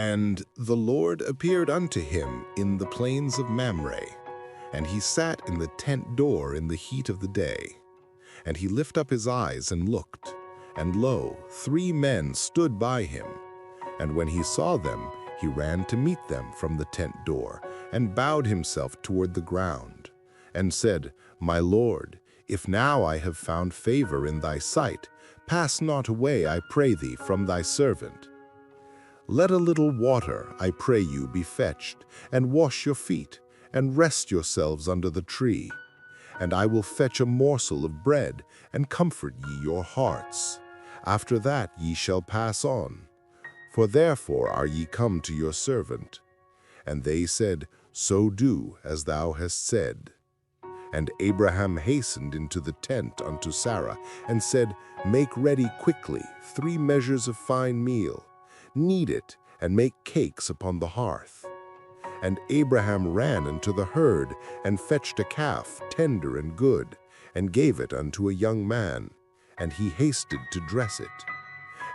And the Lord appeared unto him in the plains of Mamre, and he sat in the tent door in the heat of the day. And he lifted up his eyes and looked, and lo, 3 men stood by him. And when he saw them, he ran to meet them from the tent door, and bowed himself toward the ground, and said, My Lord, if now I have found favor in thy sight, pass not away, I pray thee, from thy servant. Let a little water, I pray you, be fetched, and wash your feet, and rest yourselves under the tree. And I will fetch a morsel of bread, and comfort ye your hearts. After that ye shall pass on. For therefore are ye come to your servant. And they said, So do as thou hast said. And Abraham hastened into the tent unto Sarah, and said, Make ready quickly 3 measures of fine meal, knead it, and make cakes upon the hearth. And Abraham ran unto the herd, and fetched a calf, tender and good, and gave it unto a young man, and he hasted to dress it.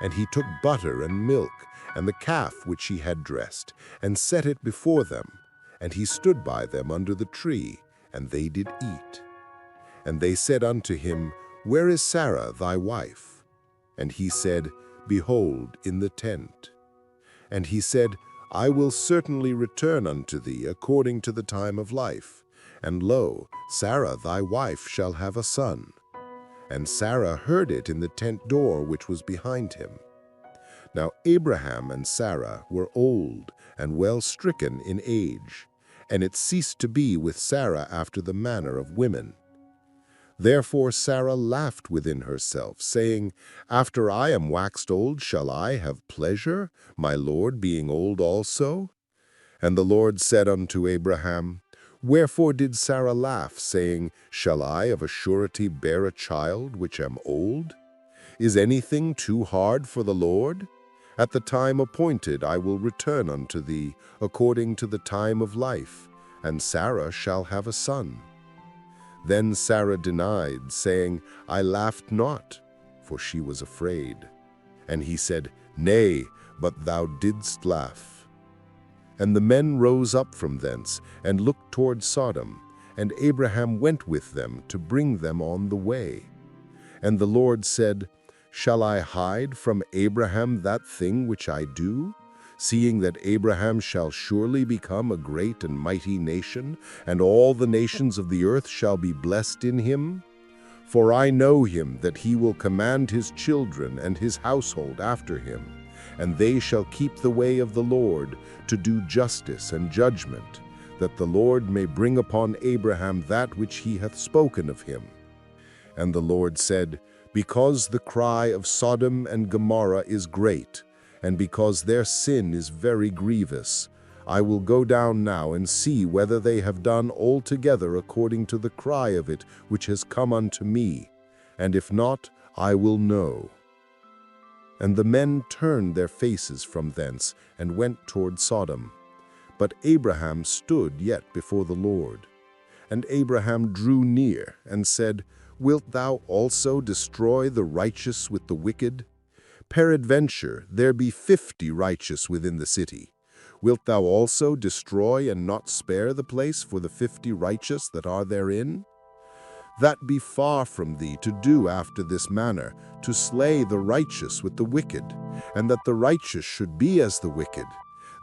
And he took butter and milk, and the calf which he had dressed, and set it before them. And he stood by them under the tree, and they did eat. And they said unto him, Where is Sarah thy wife? And he said, Behold, in the tent. And he said, I will certainly return unto thee according to the time of life. And lo, Sarah thy wife shall have a son. And Sarah heard it in the tent door which was behind him. Now Abraham and Sarah were old and well stricken in age, and it ceased to be with Sarah after the manner of women. Therefore Sarah laughed within herself, saying, After I am waxed old, shall I have pleasure, my Lord being old also? And the Lord said unto Abraham, Wherefore did Sarah laugh, saying, Shall I of a surety bear a child which am old? Is anything too hard for the Lord? At the time appointed I will return unto thee, according to the time of life, and Sarah shall have a son. Then Sarah denied, saying, I laughed not, for she was afraid. And he said, Nay, but thou didst laugh. And the men rose up from thence, and looked toward Sodom, and Abraham went with them to bring them on the way. And the Lord said, Shall I hide from Abraham that thing which I do? Seeing that Abraham shall surely become a great and mighty nation, and all the nations of the earth shall be blessed in him? For I know him that he will command his children and his household after him, and they shall keep the way of the Lord, to do justice and judgment, that the Lord may bring upon Abraham that which he hath spoken of him. And the Lord said, Because the cry of Sodom and Gomorrah is great, and because their sin is very grievous, I will go down now and see whether they have done altogether according to the cry of it which has come unto me, and if not, I will know. And the men turned their faces from thence, and went toward Sodom. But Abraham stood yet before the Lord. And Abraham drew near, and said, Wilt thou also destroy the righteous with the wicked? Peradventure there be 50 righteous within the city. Wilt thou also destroy and not spare the place for the 50 righteous that are therein? That be far from thee to do after this manner, to slay the righteous with the wicked, and that the righteous should be as the wicked.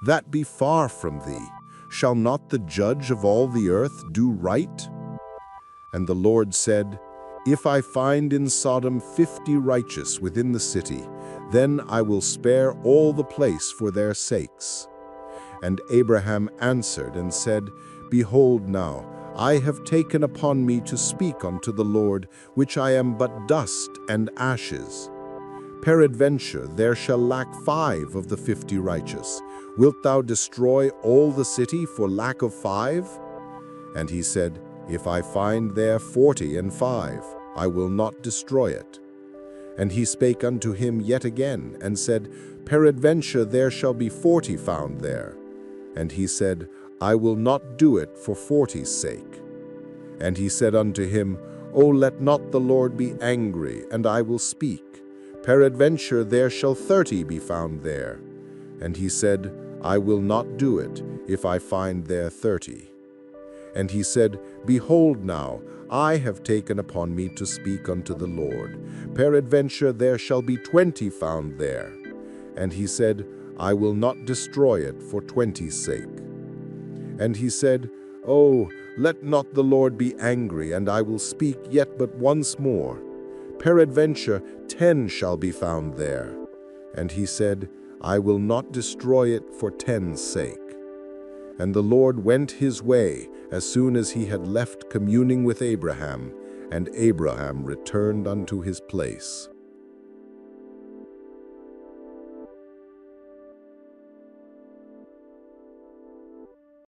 That be far from thee. Shall not the judge of all the earth do right? And the Lord said, If I find in Sodom 50 righteous within the city, then I will spare all the place for their sakes. And Abraham answered and said, Behold now, I have taken upon me to speak unto the Lord, which I am but dust and ashes. Peradventure there shall lack 5 of the 50 righteous. Wilt thou destroy all the city for lack of 5? And he said, If I find there 40 and 5, I will not destroy it. And he spake unto him yet again, and said, Peradventure there shall be 40 found there. And he said, I will not do it for 40's sake. And he said unto him, O let not the Lord be angry, and I will speak. Peradventure there shall 30 be found there. And he said, I will not do it, if I find there 30. And he said, Behold now, I have taken upon me to speak unto the Lord. Peradventure there shall be 20 found there. And he said, I will not destroy it for 20's sake. And he said, Oh, let not the Lord be angry, and I will speak yet but once more. Peradventure 10 shall be found there. And he said, I will not destroy it for 10's sake. And the Lord went his way as soon as he had left communing with Abraham, and Abraham returned unto his place.